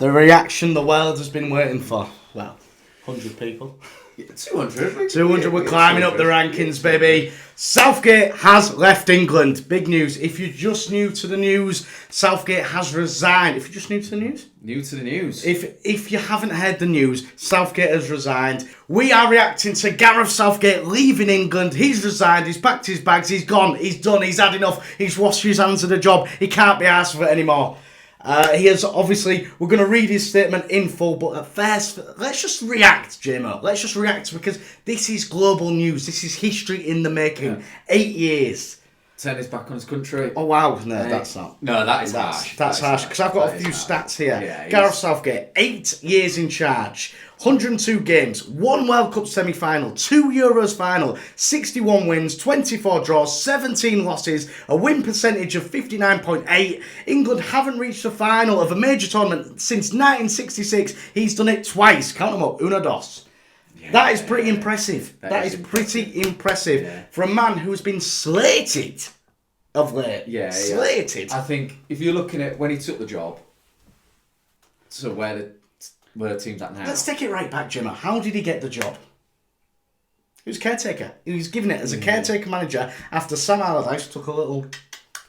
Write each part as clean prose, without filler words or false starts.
The reaction the world has been waiting for. Well, 100 people. 200. 200, we're climbing up the rankings, baby. Southgate has left England. Big news. If you're just new to the news, Southgate has resigned. If you're just new to the news? New to the news. If you haven't heard the news, Southgate has resigned. We are reacting to Gareth Southgate leaving England. He's resigned, he's packed his bags, he's gone, he's done, he's had enough. He's washed his hands of the job. He can't be arsed with it anymore. He has obviously, we're going to read his statement in full, but at first, let's just react, JMO. Let's just react because this is global news. This is history in the making. Yeah. 8 years. Turn his back on his country. Oh, wow. No, that's not. No, that is harsh. That's harsh because I've got a few stats here. Yeah, Gareth Southgate, 8 years in charge. 102 games, 1 World Cup semi-final, 2 Euros final, 61 wins, 24 draws, 17 losses, a win percentage of 59.8. England haven't reached the final of a major tournament since 1966. He's done it twice. Count them up. Uno, dos. Yeah, that is pretty impressive. That is pretty impressive for a man who's been slated of late. Yeah, slated. I think if you're looking at when he took the job, so where the team's at now. Let's take it right back, Jimmer. How did he get the job? He was caretaker. He was given it as a caretaker manager after Sam Allardyce took a little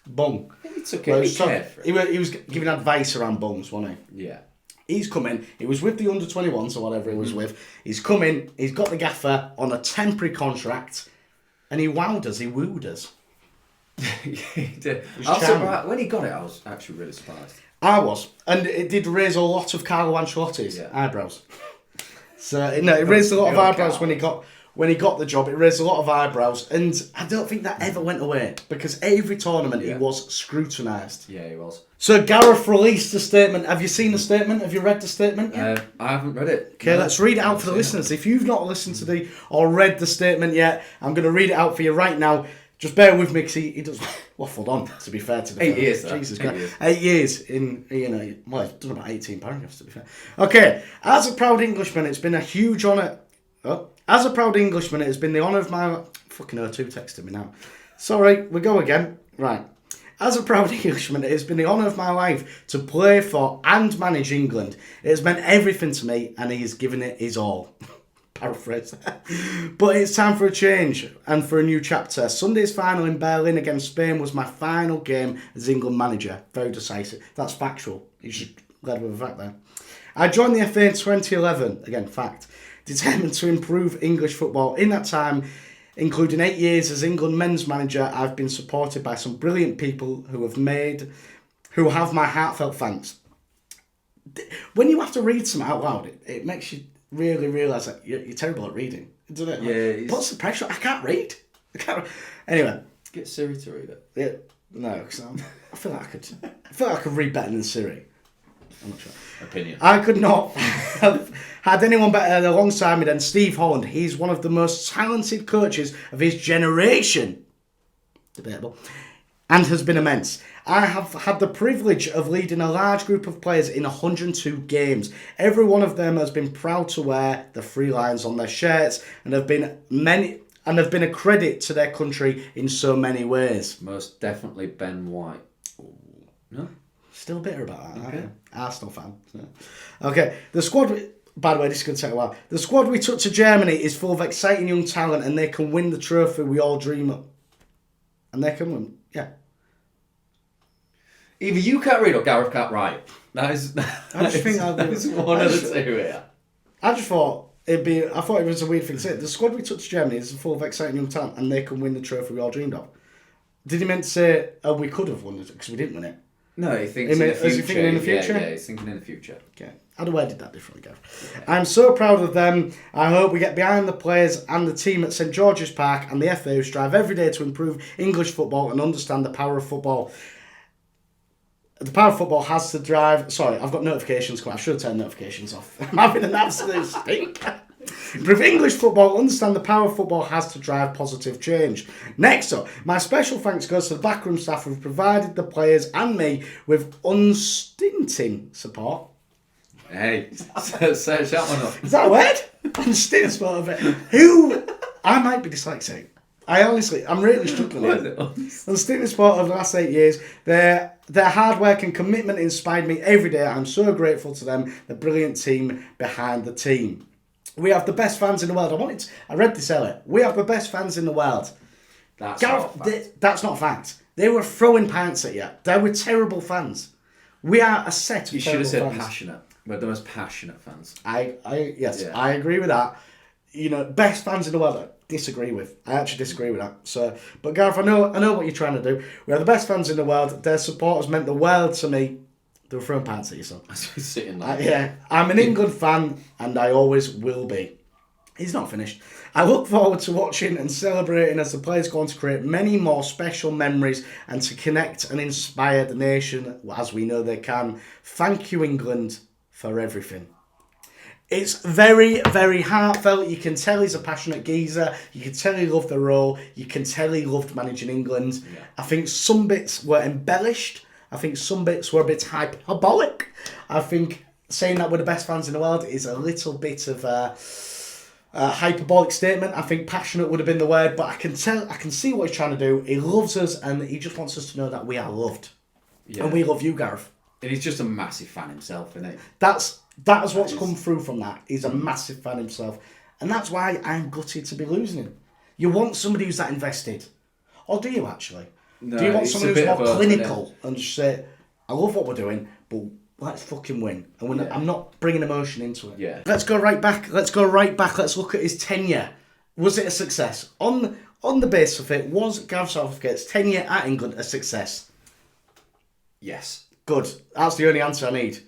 bung. He took it. He was giving advice around bungs, wasn't he? Yeah. He's come in. He was with the under-21s or whatever he was with. He's come in. He's got the gaffer on a temporary contract, and he wowed us. He wooed us. He did. When he got it, I was actually really surprised. I was, and it did raise a lot of Carlo Ancelotti's eyebrows. So no, it raised a lot of eyebrows when he got the job. It raised a lot of eyebrows, and I don't think that ever went away because every tournament he was scrutinised. Yeah, he was. So Gareth released a statement. Have you seen the statement? Have you read the statement yet? I haven't read it. Okay, let's read it out for the listeners. If you've not listened to or read the statement yet, I'm going to read it out for you right now. Just bear with me because he does waffled on, to be fair to the 8 years, Jesus Christ. 8 years in, well, he's done about 18 paragraphs, to be fair. Okay, as a proud Englishman, it's been a huge honour. As a proud Englishman, it has been the honour of my... Fucking O2 texted me now. Sorry, we go again. Right. As a proud Englishman, it has been the honour of my life to play for and manage England. It has meant everything to me, and he has given it his all. Paraphrase. But it's time for a change and for a new chapter. Sunday's final in Berlin against Spain was my final game as England manager. Very decisive. That's factual. You should lead with a fact there. I joined the FA in 2011. Again, fact. Determined to improve English football. In that time, including 8 years as England men's manager, I've been supported by some brilliant people who have my heartfelt thanks. When you have to read something out loud, it makes you really realise that you're terrible at reading, doesn't it? Yeah. What's the pressure? I can't read. Anyway. Get Siri to read it. Yeah, no, because I feel like I could read better than Siri. I'm not sure. Opinion. I could not have had anyone better alongside me than Steve Holland. He's one of the most talented coaches of his generation. Debatable. And has been immense. I have had the privilege of leading a large group of players in 102 games. Every one of them has been proud to wear the 3 lions on their shirts and have been a credit to their country in so many ways. Most definitely Ben White. No? Still bitter about that, okay. Arsenal fan. Okay, the squad... By the way, this is going to take a while. The squad we took to Germany is full of exciting young talent and they can win the trophy we all dream of. And they can win, yeah. Either you can't read or Gareth can't write. That is one of the two here. I just thought I thought it was a weird thing to say. The squad we took to Germany is full of exciting young talent and they can win the trophy we all dreamed of. Did he meant to say, we could have won it because we didn't win it? No, he thinks in the future. Is he thinking in the future? Yeah, he's thinking in the future. Okay. I'd have worded that differently, Gareth. Yeah. I'm so proud of them. I hope we get behind the players and the team at St George's Park and the FA who strive every day to improve English football and understand the power of football. The power of football has to drive... Sorry, I've got notifications coming. I should have turned notifications off. I'm having an absolute stinker. Improve English football, understand the power of football has to drive positive change. Next up, my special thanks goes to the backroom staff who've provided the players and me with unstinting support. Hey, search that one up. Is that a word? Unstinting support of it. Who... I might be dyslexic. I'm really struggling here. The student sport of the last 8 years, their hard work and commitment inspired me every day. I'm so grateful to them, the brilliant team behind the team. We have the best fans in the world. I read this earlier. We have the best fans in the world. That's Gareth, not a fact. that's not a fact. They were throwing pints at you. They were terrible fans. We are a set of You should terrible have said fans. passionate. We're the most passionate fans. Yes, Yeah. I agree with that. Best fans in the world. I disagree with. I actually disagree with that. So, but Gareth, I know what you're trying to do. We are the best fans in the world. Their support has meant the world to me. They were throwing pints at you, son. Sitting there. Yeah, I'm an England fan, and I always will be. He's not finished. I look forward to watching and celebrating as the players go on to create many more special memories and to connect and inspire the nation as we know they can. Thank you, England, for everything. It's very, very heartfelt. You can tell he's a passionate geezer. You can tell he loved the role. You can tell he loved managing England. Yeah. I think some bits were embellished. I think some bits were a bit hyperbolic. I think saying that we're the best fans in the world is a little bit of a hyperbolic statement. I think passionate would have been the word, but I can see what he's trying to do. He loves us, and he just wants us to know that we are loved. Yeah. And we love you, Gareth. And he's just a massive fan himself, isn't he? That is what's come through from that. He's a massive fan himself. And that's why I'm gutted to be losing him. You want somebody who's that invested. Or do you actually? No, do you want it's someone a who's bit more of both, clinical and just say, I love what we're doing, but let's fucking win. And I'm not bringing emotion into it. Yeah. Let's go right back. Let's look at his tenure. Was it a success? On the basis of it, was Gareth Southgate's tenure at England a success? Yes. Good. That's the only answer I need.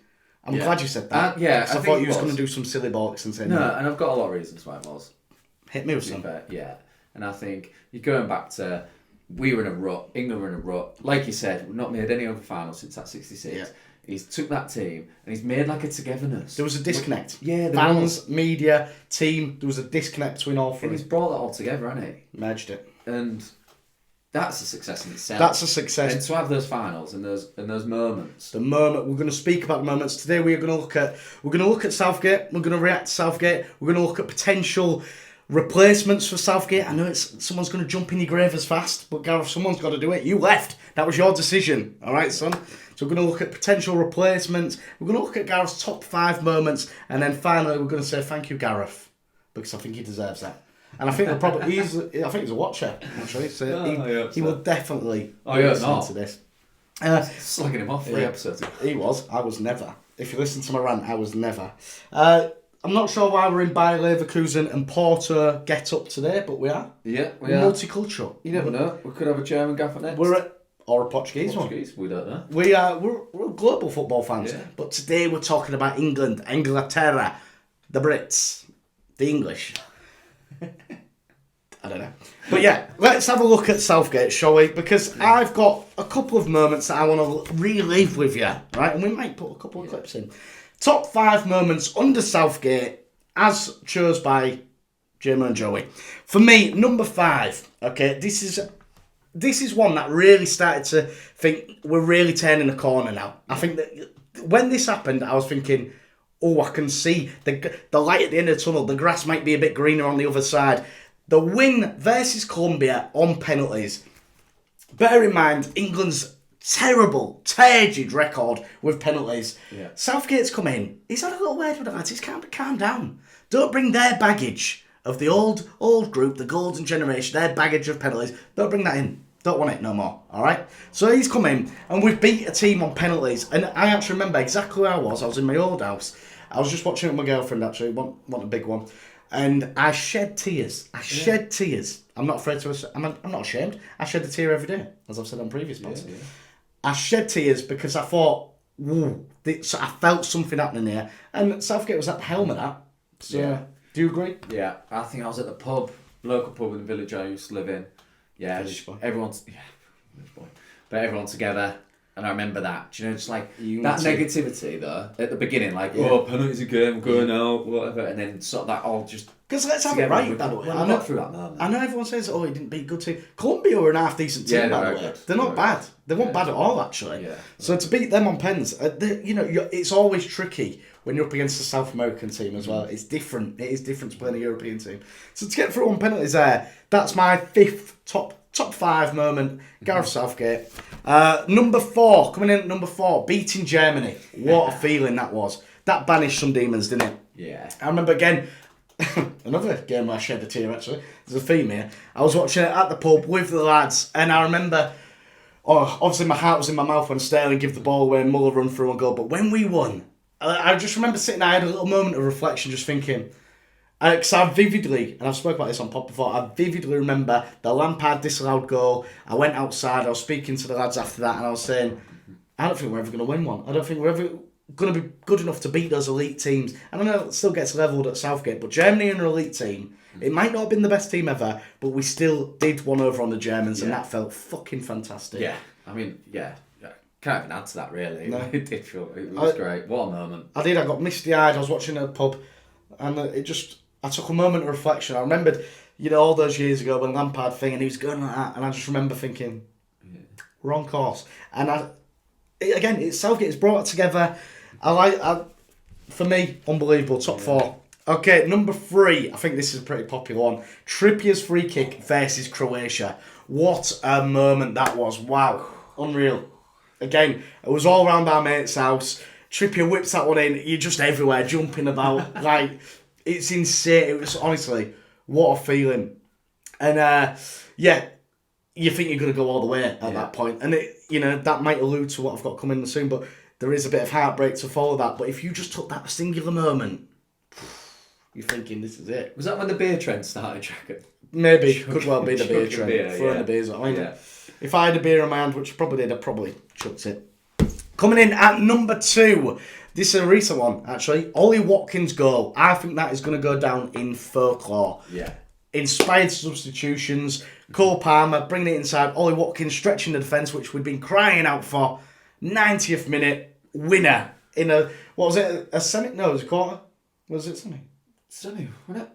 I'm glad you said that. Yeah, I thought you was going to do some silly bollocks and say no. And I've got a lot of reasons why it was. Hit me with some. Yeah. And I think you're going back to, we were in a rut, England were in a rut. Like you said, we've not made any other final since that 66. Yeah. He's took that team and he's made like a togetherness. There was a disconnect. Yeah, fans, media, team. There was a disconnect between all three. And he's brought that all together, hasn't he? Merged it. And that's a success in itself. That's a success. And to have those finals and those moments. The moment we're going to speak about the moments today. We're going to look at Southgate. We're going to react to Southgate. We're going to look at potential replacements for Southgate. I know someone's going to jump in your grave as fast, but Gareth, someone's got to do it. You left. That was your decision. All right, son. So we're going to look at potential replacements. We're going to look at Gareth's top 5 moments, and then finally we're going to say thank you, Gareth, because I think he deserves that. And I think he's a watcher, actually. So he will definitely listen to this. Slagging him off 3 episodes. He was. I was never. If you listen to my rant, I was never. I'm not sure why we're in Bayer Leverkusen and Porto get up today, but we are. Yeah, we're multicultural. You never know. We could have a German gaffer next. Or a Portuguese one. We don't know. We're global football fans. Yeah. But today we're talking about England, Inglaterra, the Brits, the English. I don't know. But yeah, let's have a look at Southgate, shall we? Because I've got a couple of moments that I want to relive with you, right? And we might put a couple of clips in. Top 5 moments under Southgate, as chose by Jamie and Joey. For me, number 5, okay, this is one that really started to think we're really turning a corner now. I think that when this happened, I was thinking, oh, I can see the light at the end of the tunnel. The grass might be a bit greener on the other side. The win versus Colombia on penalties. Bear in mind, England's terrible, turgid record with penalties. Yeah. Southgate's come in. He's had a little word with the lads. He's calm down. Don't bring their baggage of the old group, the golden generation, their baggage of penalties. Don't bring that in. Don't want it no more, all right? So he's come in, and we've beat a team on penalties. And I actually remember exactly where I was. I was in my old house. I was just watching it with my girlfriend, actually, want a big one. And I shed tears. Shed tears. I'm not afraid to... I'm not ashamed. I shed a tear every day, as I've said on previous podcasts. Yeah. I shed tears because I thought, whoa, I felt something happening here. And Southgate was at the helm of that. So, do you agree? Yeah, I think I was at the pub, local pub in the village I used to live in. Yeah, everyone's... Yeah, village boy. But everyone together. And I remember that. Do you know, just like Unity. that negativity though at the beginning, like penalties again, going out, whatever, and then sort of that all just. Because let's have it right, by the way. I know through that moment. I know everyone says, "Oh, he didn't beat a good team." Colombia were an half decent team, by the way. Good. They're not bad. They weren't bad at all, actually. Yeah. So to beat them on pens, it's always tricky when you're up against a South American team as well. It's different. It is different to playing a European team. So to get through on penalties there, that's my fifth top 5 moment. Gareth Southgate. Number 4, coming in at number 4, beating Germany. What a feeling that was. That banished some demons, didn't it? Yeah. I remember again, another game where I shed a tear actually. There's a theme here. I was watching it at the pub with the lads, and I remember, obviously my heart was in my mouth when Sterling gave the ball away and Muller run through and goal. But when we won, I just remember sitting there, I had a little moment of reflection just thinking, because I vividly, and I've spoken about this on pod before, I vividly remember the Lampard disallowed goal. I went outside, I was speaking to the lads after that, and I was saying, I don't think we're ever going to win one. I don't think we're ever going to be good enough to beat those elite teams. And I know it still gets levelled at Southgate, but Germany are an elite team. It might not have been the best team ever, but we still did one over on the Germans, and that felt fucking fantastic. Yeah, I mean, can't even add to that really. No. It did feel, it was great. What a moment. I got misty-eyed, I was watching a pub, and I took a moment of reflection. I remembered, all those years ago when Lampard thing, and he was going like that, and I just remember thinking, we're on course. And it's Southgate has brought it together. For me, unbelievable. Top 4. Okay, number 3. I think this is a pretty popular one. Trippier's free kick versus Croatia. What a moment that was. Wow. Unreal. Again, it was all around our mate's house. Trippier whips that one in. You're just everywhere, jumping about. Like, it's insane. It was, honestly, what a feeling. And, you think you're going to go all the way at that point. And, that might allude to what I've got coming soon, but there is a bit of heartbreak to follow that. But if you just took that singular moment, you're thinking, this is it. Was that when the beer trend started, Jacket? Maybe. Could well be the beer trend. Throwing the beers. If I had a beer in my hand, which I probably did, I probably chucked it. Coming in at number 2. This is a recent one, actually. Ollie Watkins' goal. I think that is going to go down in folklore. Yeah. Inspired substitutions. Cole Palmer bringing it inside. Ollie Watkins stretching the defence, which we'd been crying out for. 90th minute winner in a, what was it, a semi? No, it was a quarter. Was it semi? Semi, wasn't it?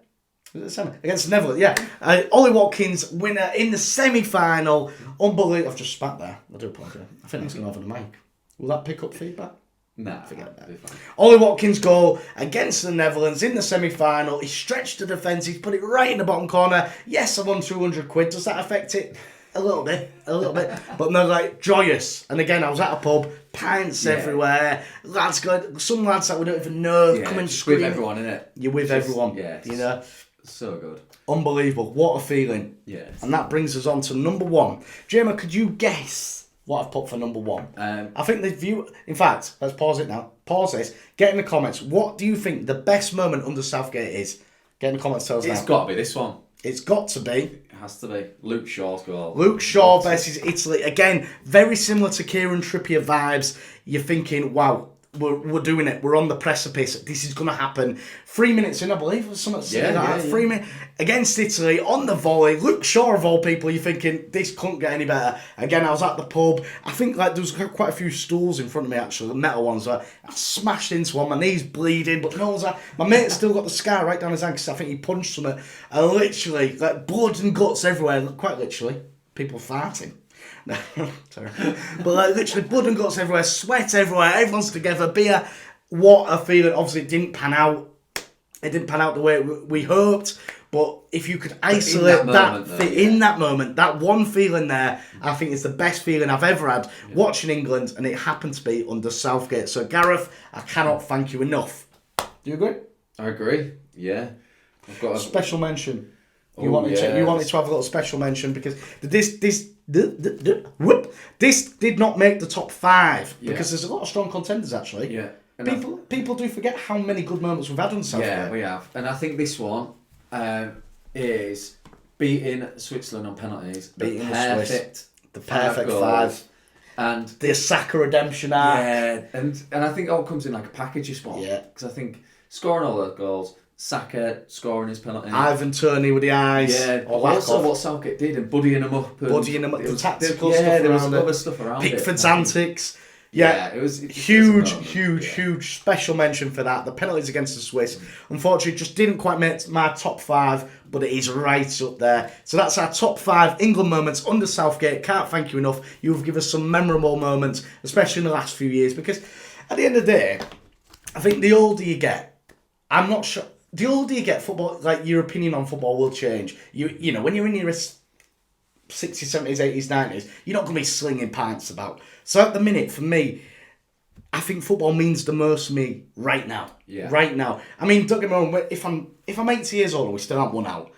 Was it semi? Against the Netherlands, yeah. Ollie Watkins, winner in the semi-final. Unbelievable. I've just spat there. I do apologise. I think that's going over the mic. Will that pick up feedback? Nah, forget that. Ollie Watkins' goal against the Netherlands in the semi-final. He stretched the defence. He's put it right in the bottom corner. Yes, I won £200. Does that affect it? A little bit. But no, like, joyous. And again, I was at a pub, pints everywhere. Lads going, some lads that we don't even know, coming screaming. With everyone, innit? You're with everyone. Yeah. So good. Unbelievable. What a feeling. Yes. And that brings us on to number 1. Gemma, could you guess what I've put for number 1? I think the view... In fact, let's pause it now. Pause this. Get in the comments. What do you think the best moment under Southgate is? Get in the comments, tell us It's now. got to be this one. It's got to be. It has to be. Luke Shaw's goal. Luke Shaw versus Italy. Again, very similar to Kieran Trippier vibes. You're thinking, wow, we're doing it. We're on the precipice. This is going to happen. 3 minutes in, I believe. It was something like that. 3 minutes against Italy on the volley. Luke Shaw, of all people, you're thinking, this couldn't get any better. Again, I was at the pub. I think there was quite a few stools in front of me, actually, the metal ones. I smashed into one. My knee's bleeding. But no, my mate's still got the scar right down his hand because I think he punched something. And literally, like, blood and guts everywhere. Quite literally. People farting. No, sorry. But like literally blood and guts everywhere, sweat everywhere, everyone's together, beer. What a feeling. Obviously it didn't pan out. It didn't pan out the way we hoped. But if you could isolate in that moment, that one feeling there, I think is the best feeling I've ever had watching England, and it happened to be under Southgate. So Gareth, I cannot thank you enough. Do you agree? I agree. Yeah. I've got a special mention. You wanted to have a little special mention because this did not make the top 5 because there's a lot of strong contenders actually. Yeah. People do forget how many good moments we've had on Southgate. Yeah, we have. And I think this one is beating Switzerland on penalties. Beating the perfect 5. And the Saka redemption arc. Yeah, and I think it all comes in like a package, this one. Yeah. Because I think scoring all those goals, Saka scoring his penalty. Ivan Toney with the eyes. Yeah, or also what Southgate did and buddying him up. The tactical stuff stuff there was around other it. stuff around Pickford's it. antics. Yeah, it was huge special mention for that. The penalties against the Swiss, unfortunately, just didn't quite make my top 5, but it is right up there. So that's our top 5 England moments under Southgate. Can't thank you enough. You've given us some memorable moments, especially in the last few years, because at the end of the day, I think the older you get, I'm not sure. The older you get, football, like your opinion on football will change. You know, when you're in your 60s, 70s, 80s, 90s, you're not going to be slinging pints about. So at the minute, for me, I think football means the most to me right now. Yeah. Right now. I mean, don't get me wrong, if I'm 80 years old and we still haven't won out,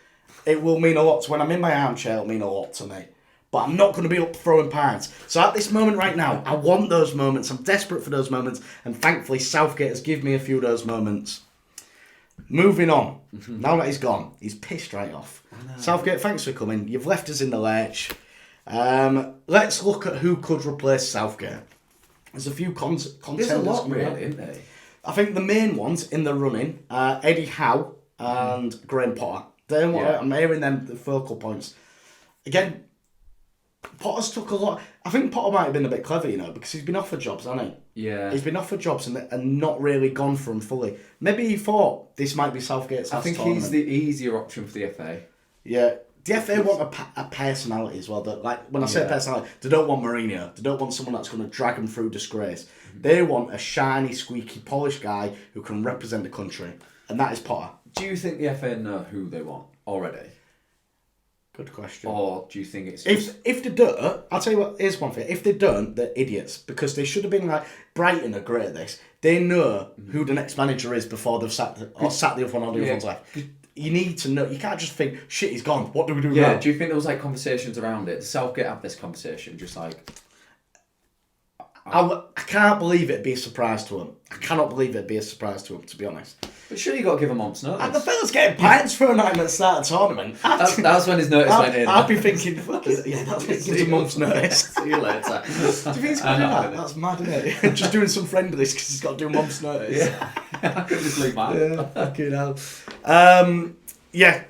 it will mean a lot. When I'm in my armchair, it'll mean a lot to me. But I'm not going to be up throwing pints. So at this moment right now, I want those moments. I'm desperate for those moments. And thankfully, Southgate has given me a few of those moments. Moving on. Now that he's gone, he's pissed right off. Southgate, thanks for coming. You've left us in the lurch. Let's look at who could replace Southgate. There's a few contenders. There's a lot, really, isn't there? I think the main ones in the running are Eddie Howe and Graham Potter. I'm hearing them the focal points. Again, Potter's took a lot. I think Potter might have been a bit clever, because he's been offered jobs, hasn't he? Yeah. He's been offered jobs and not really gone for them fully. Maybe he thought this might be Southgate's last tournament. He's the easier option for the FA. Yeah. The FA want a personality as well. Like when I say personality, they don't want Mourinho. They don't want someone that's going to drag them through disgrace. They want a shiny, squeaky, polished guy who can represent the country. And that is Potter. Do you think the FA know who they want already? Good question. Or do you think it's if they don't, I'll tell you what. Here's one thing. If they don't, they're idiots because they should have been like Brighton are great at this. They know who the next manager is before they've sat the other one or the other one's left. You need to know. You can't just think shit. He's gone. What do we do now? Do you think there was like conversations around it? Did Southgate have this conversation? Just like I can't believe it'd be a surprise to him. I cannot believe it'd be a surprise to him, to be honest. But surely you got to give him a month's notice. And the fella's getting pints for a night at the start of the tournament. That's when his notice went in. I'd be thinking, fuck it, yeah, that's what gives a month's notice. See you later. Do you think he's going to do that? That's mad, isn't it? Just doing some friendlies because he's got to do a month's notice. Yeah, I could just leave mine. Yeah, fucking hell. Yeah,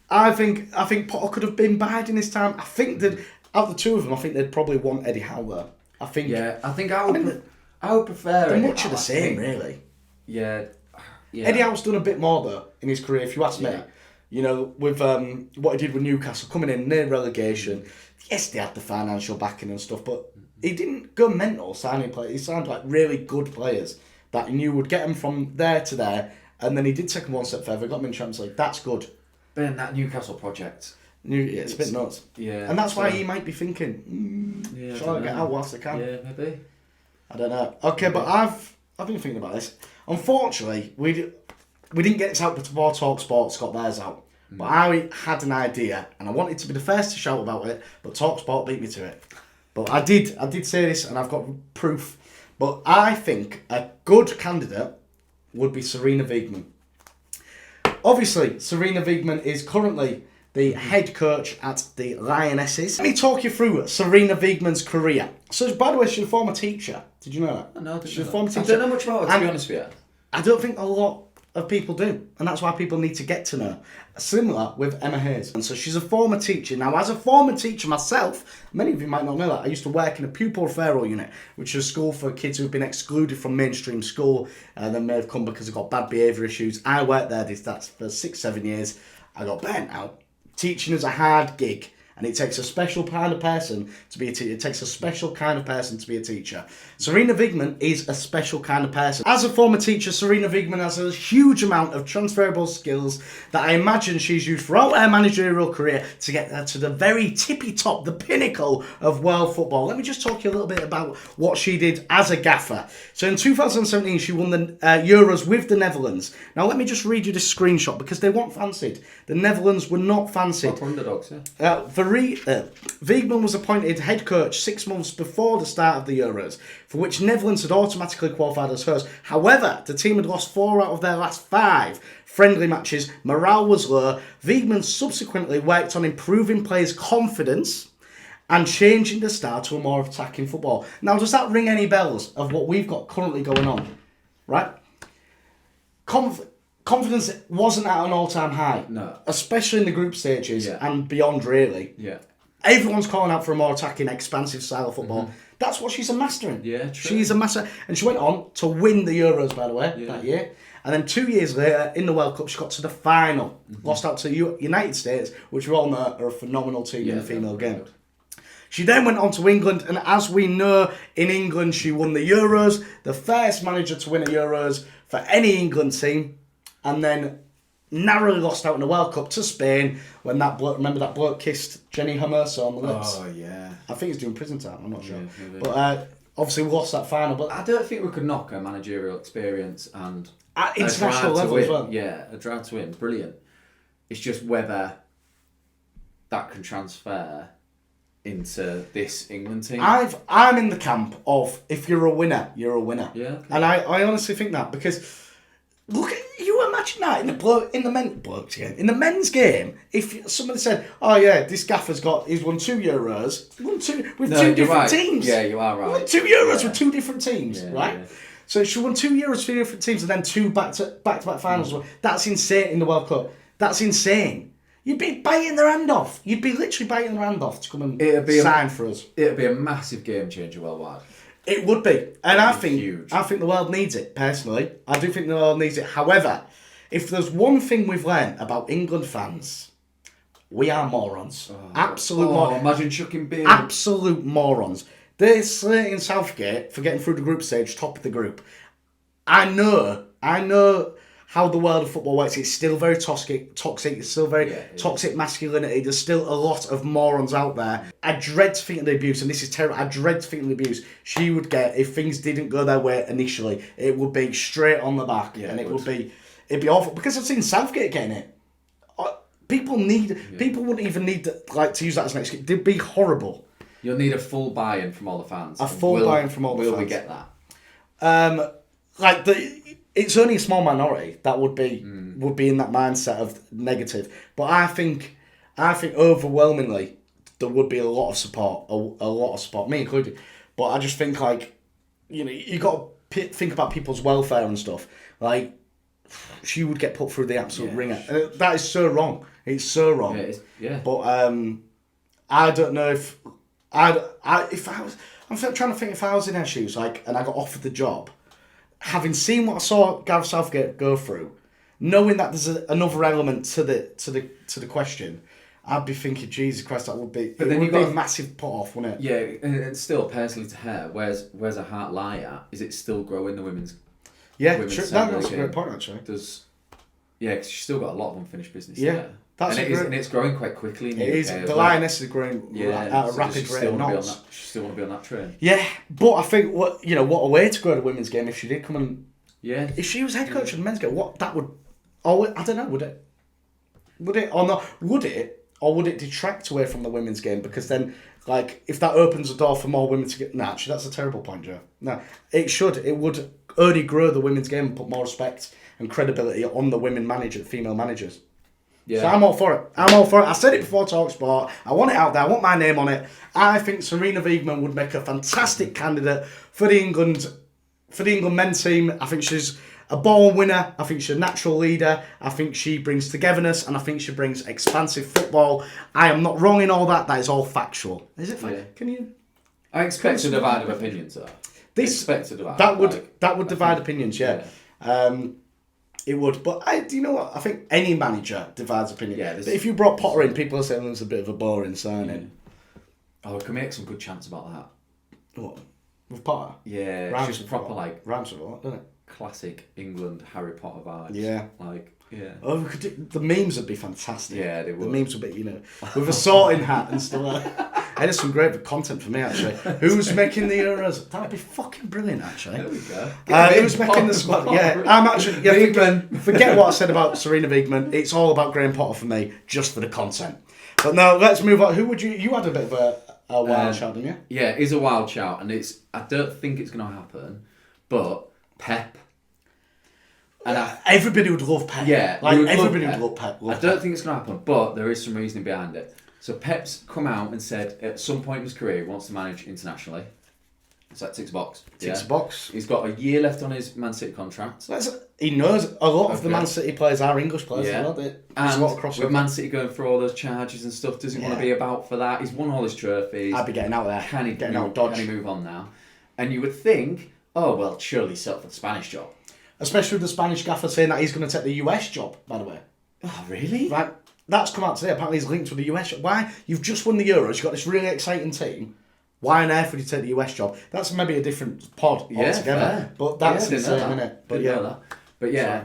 I think Potter could have been biding his time. I think that out of the two of them, I think they'd probably want Eddie Howe there. I think I would prefer. They're much of the same, really. Yeah. Eddie Howe's done a bit more though in his career, if you ask me. With what he did with Newcastle, coming in near relegation. Yes, they had the financial backing and stuff, but he didn't go mental signing players. He signed like really good players that he knew would get him from there to there, and then he did take him one step further, got him in Champions League. That's good. Ben, that Newcastle project. It's a bit nuts. Yeah. And that's why he might be thinking, shall I get out whilst I can? Yeah, maybe. I don't know. Okay, but I've been thinking about this. Unfortunately, we didn't get this out before TalkSport got theirs out. But I had an idea, and I wanted to be the first to shout about it, but TalkSport beat me to it. But I did say this, and I've got proof. But I think a good candidate would be Sarina Wiegman. Obviously, Sarina Wiegman is currently the head coach at the Lionesses. Let me talk you through Sarina Wiegman's career. So, by the way, she's a former teacher. Did you know that? No, she's a former teacher. I don't know much about her, to be honest with you. I don't think a lot of people do, and that's why people need to get to know. Similar with Emma Hayes. And so she's a former teacher. Now, as a former teacher myself, many of you might not know that, I used to work in a pupil referral unit, which is a school for kids who've been excluded from mainstream school and then may have come because they've got bad behaviour issues. I worked there for 6-7 years. I got burnt out. Teaching is a hard gig, and it takes a special kind of person to be a teacher. It takes a special kind of person to be a teacher. Sarina Wiegman is a special kind of person. As a former teacher, Sarina Wiegman has a huge amount of transferable skills that I imagine she's used throughout her managerial career to get her to the very tippy top, the pinnacle of world football. Let me just talk to you a little bit about what she did as a gaffer. So in 2017, she won the Euros with the Netherlands. Now let me just read you this screenshot because they weren't fancied. The Netherlands were not fancied. Top underdogs, yeah. Wiegman was appointed head coach 6 months before the start of the Euros, for which Netherlands had automatically qualified as hosts. However, the team had lost 4 out of their last 5 friendly matches. Morale was low. Wiegman subsequently worked on improving players' confidence and changing the style to a more attacking football. Now, does that ring any bells of what we've got currently going on? Right? confidence wasn't at an all-time high. No. Especially in the group stages Yeah. and beyond, really. Yeah. Everyone's calling out for a more attacking, expansive style of football. That's what she's a master in. Yeah, true. She's a master. And she went on to win the Euros, by the way, that year. And then 2 years later, in the World Cup, she got to the final. Lost out to United States, which we all know are a phenomenal team in the female game. She then went on to England, and as we know, in England, she won the Euros, the first manager to win a Euros for any England team, and then narrowly lost out in the World Cup to Spain when that bloke kissed Jenny Hermoso on the lips. Oh, yeah. I think he's doing prison time, I'm not sure. Yeah, but obviously we lost that final. But I don't think we could knock her managerial experience and at international level as well. Yeah, a drive to win, brilliant. It's just whether that can transfer into this England team. I'm in the camp of if you're a winner, you're a winner. Yeah. Okay. And I honestly think that because look at you imagine that in the men's game, if somebody said, "Oh yeah, this gaffer's he's won 2 Euros, with two different teams." Yeah, you are right. Won 2 Euros with 2 different teams, right? Yeah. So she won 2 Euros for 2 different teams and then 2 back-to-back finals. That's insane in the World Cup. That's insane. You'd be biting their hand off. You'd be literally biting their hand off to come and sign for us. It'd be a massive game changer worldwide. It would be. And I think huge. I think the world needs it, personally. I do think the world needs it. However, if there's one thing we've learned about England fans, we are morons. Absolute morons. Imagine chucking beer. Absolute morons. They're slating Southgate for getting through the group stage, top of the group. I know how the world of football works. It's still very toxic. It's still very toxic masculinity. There's still a lot of morons out there. I dread to think of the abuse, and this is terrible. I dread to think of the abuse she would get if things didn't go their way initially. It would be straight on the back, and it'd be awful because I've seen Southgate getting it. People wouldn't even need to use that as an excuse. It'd be horrible. You'll need a full buy-in from all the fans. Buy-in from all the fans. Will we get that? It's only a small minority that would be in that mindset of negative. But I think overwhelmingly there would be a lot of support, a lot of support, me included. But I just think you got to think about people's welfare and stuff. Like she would get put through the absolute ringer. That is so wrong. It's so wrong. Yeah. But I don't know if I'm trying to think if I was in her shoes, and I got offered the job. Having seen what I saw Gareth Southgate go through, knowing that there's another element to the question, I'd be thinking, Jesus Christ, that would be. But then you've got a massive put off, wouldn't it? Yeah, and still personally to her, where's her heart lie at? Is it still growing the women's? Yeah, true. That's a great point actually. Cause she's still got a lot of unfinished business. Yeah. There. And it's growing quite quickly in the UK. It is. The Lioness is growing at a rapid rate of knots. She still want to be on that train. Yeah, but I think what a way to grow the women's game if she did come and if she was head coach of the men's game, I don't know, would it or not? Would it or would it detract away from the women's game because then if that opens the door for more women to get actually that's a terrible point, Joe. No, it would only grow the women's game and put more respect and credibility on the female managers. Yeah. So I'm all for it. I said it before TalkSport. I want it out there. I want my name on it. I think Sarina Wiegman would make a fantastic candidate for the England men's team. I think she's a born winner. I think she's a natural leader. I think she brings togetherness, and I think she brings expansive football. I am not wrong in all that. That is all factual. Is it? Yeah. Can you? I expect a divide of opinions, though. That would divide opinions. Yeah. It would, but do you know what? I think any manager divides opinion. Yeah, but if you brought Potter in, people are saying it's a bit of a boring signing. Oh, we can make some good chants about that. What? With Potter? Yeah, rhymes just proper rhymes with what, doesn't it? Classic England Harry Potter vibes. Yeah. Yeah. Oh, we could the memes would be fantastic. Yeah, they would. The memes would be, with a sorting hat and stuff. That is some great content for me, actually. Who's making the Euros? That would be fucking brilliant, actually. There we go. Who's making the squad? Yeah, I'm actually... Yeah, forget what I said about Sarina Wiegman. It's all about Graham Potter for me, just for the content. But now, let's move on. Who would you... You had a bit of a wild shout, didn't you? Yeah, it is a wild shout, and I don't think it's going to happen, but Pep... And everybody would love Pep. Yeah, everybody would love Pep. I don't think it's going to happen, but there is some reasoning behind it. So Pep's come out and said at some point in his career he wants to manage internationally. It's like ticks a box. Ticks a box. He's got a year left on his Man City contract. He knows a lot of the Man City players are English players. Yeah. There's And a lot of crossover. with Man City going through all those charges and stuff, doesn't want to be about for that. He's won all his trophies. I'd be getting out there. Can he getting out Dodge? Can he move on now? And you would think, oh well, surely he's set up for the Spanish job. Especially with the Spanish gaffer saying that he's going to take the US job, by the way. Oh really? Right. That's come out today. Apparently he's linked with the US job. Why? You've just won the Euros. You've got this really exciting team. Why on earth would you take the US job? That's maybe a different pod altogether. Fair. But that's insane, that. isn't it? But Didn't know that. But yeah,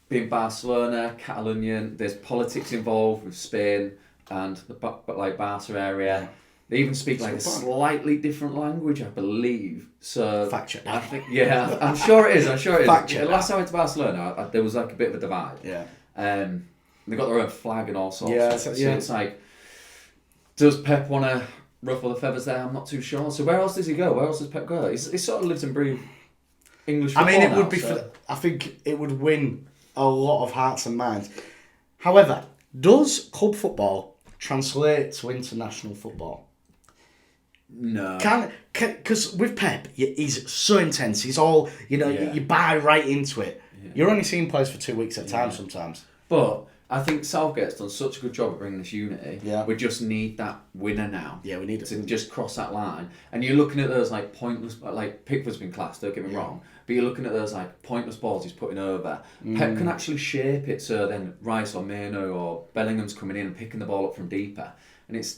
being Barcelona, Catalonian, there's politics involved with Spain and the Barca area. They even speak like a slightly different language, I believe. So fact check. I think, I'm sure it is. Fact check. Last time I went to Barcelona, there was like a bit of a divide. Yeah. They got their own flag and all sorts. Yeah, so it's like, does Pep want to ruffle the feathers there? I'm not too sure. So where else does he go? Where else does Pep go? He sort of lives and breathes English football. I mean, it now, would be. I think it would win a lot of hearts and minds. However, does club football translate to international football? No. Because with Pep, he's so intense. He's all, you buy right into it. Yeah. You're only seeing players for 2 weeks at a time sometimes. But I think Southgate's done such a good job of bringing this unity. Yeah. We just need that winner now. Yeah, we need it. To just cross that line. And you're looking at those like pointless, like Pickford's been class, don't get me wrong, but you're looking at those like pointless balls he's putting over. Pep can actually shape it so then Rice or Mano or Bellingham's coming in and picking the ball up from deeper. And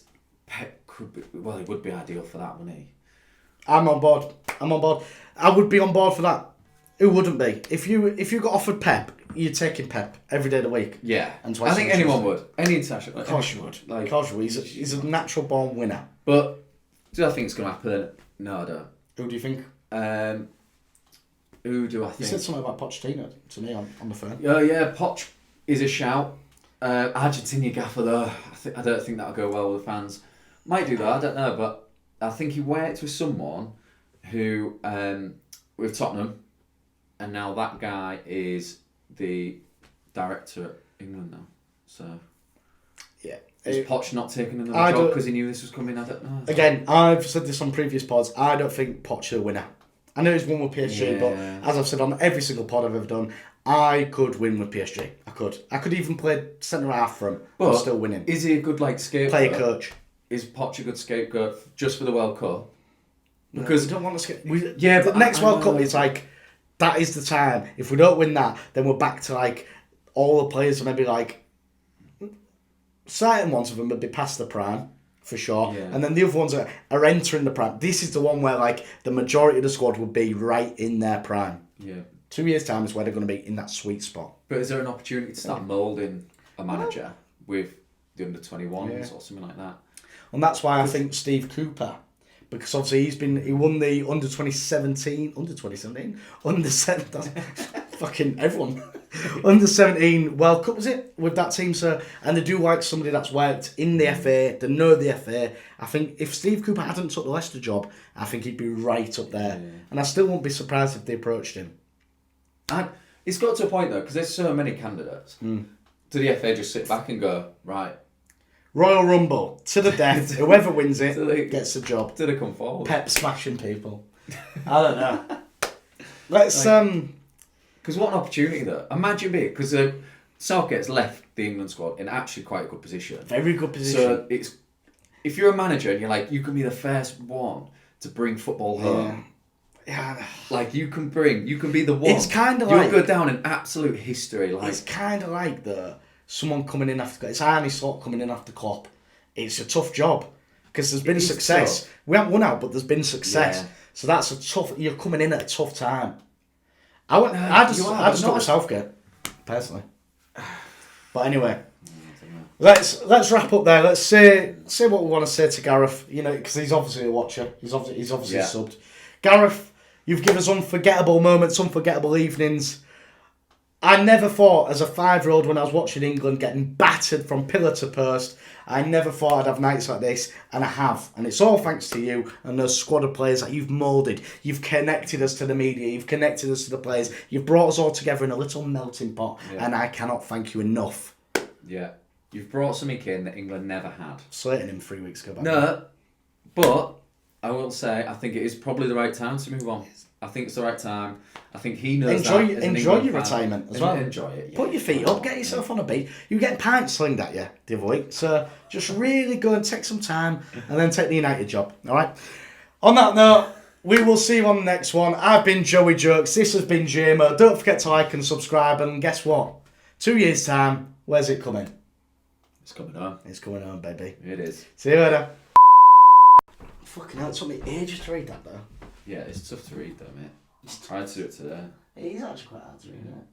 Pep could be, well, he would be ideal for that, wouldn't he? I'm on board. I would be on board for that. Who wouldn't be? If you got offered Pep, you're taking Pep every day of the week. Yeah. And twice I think anyone would. Any international. Of course you would. Of course you would. He's a natural born winner. But do I think it's going to happen? No, I don't. Who do you think? Who do I think? You said something about Pochettino to me on the phone. Oh yeah, Poch is a shout. Argentina gaffer though, I don't think that'll go well with the fans. Might do though, I don't know, but I think he worked with someone who with Tottenham, and now that guy is the director at England now. So yeah, is Poch not taking another job because he knew this was coming? I don't know. Again, I've said this on previous pods. I don't think Poch is a winner. I know he's won with PSG, but as I've said on every single pod I've ever done, I could win with PSG. I could even play centre half for him. But I'm still winning. Is he a good scapegoat? Player coach. Is Poch a good scapegoat just for the World Cup? Because we don't want to the next World Cup is like, that is the time. If we don't win that, then we're back to all the players are maybe certain ones of them would be past the prime. For sure. Yeah. And then the other ones are entering the prime. This is the one where the majority of the squad would be right in their prime. Yeah. 2 years' time is where they're going to be in that sweet spot. But is there an opportunity to start moulding a manager with the under-21s or something like that? And that's why I think Steve Cooper, because obviously he won the under 17, fucking everyone. Under 17 World Cup, was it? With that team, sir. And they do like somebody that's worked in the FA, they know the FA. I think if Steve Cooper hadn't took the Leicester job, I think he'd be right up there. Yeah. And I still won't be surprised if they approached him. And it's got to a point though, because there's so many candidates. Do the FA just sit back and go, right, Royal Rumble, to the death, whoever wins it gets the job. Do they come forward? Pep smashing people. I don't know. Let's because what an opportunity though. Imagine me, because Southgate's left the England squad in actually quite a good position. Very good position. So if you're a manager and you're you can be the first one to bring football home. Yeah. You can be the one. It's kind of you'll go down in absolute history. It's kind of someone coming in after. It's Arne Slot coming in after Klopp. It's a tough job because there's been success. Tough. We haven't won out, but there's been success. Yeah. So that's a tough. You're coming in at a tough time. I just stuck with Southgate personally. But anyway, let's wrap up there. Let's say what we want to say to Gareth. Because he's obviously a watcher. He's obviously subbed. Gareth, you've given us unforgettable moments, unforgettable evenings. I never thought, as a 5-year-old, when I was watching England getting battered from pillar to post, I never thought I'd have nights like this, and I have. And it's all thanks to you and those squad of players that you've moulded. You've connected us to the media, you've connected us to the players, you've brought us all together in a little melting pot, and I cannot thank you enough. Yeah. You've brought something in that England never had. Slating him 3 weeks ago. No, but I will say, I think it is probably the right time to move on. I think it's the right time. I think he knows enjoy that. enjoy your retirement as well. Enjoy it. Yeah. Put your feet up, get yourself on a beach. You get pints slinged at you the other week, so just really go and take some time and then take the United job. All right. On that note, we will see you on the next one. I've been Joey Jokes. This has been JMO. Don't forget to like and subscribe. And guess what? 2 years' time, where's it coming? It's coming home. It's coming home, baby. It is. See you later. Fucking hell, it took me ages to read that though. Yeah, it's tough to read though, mate. I tried to do it today. It is actually quite hard to read, isn't it?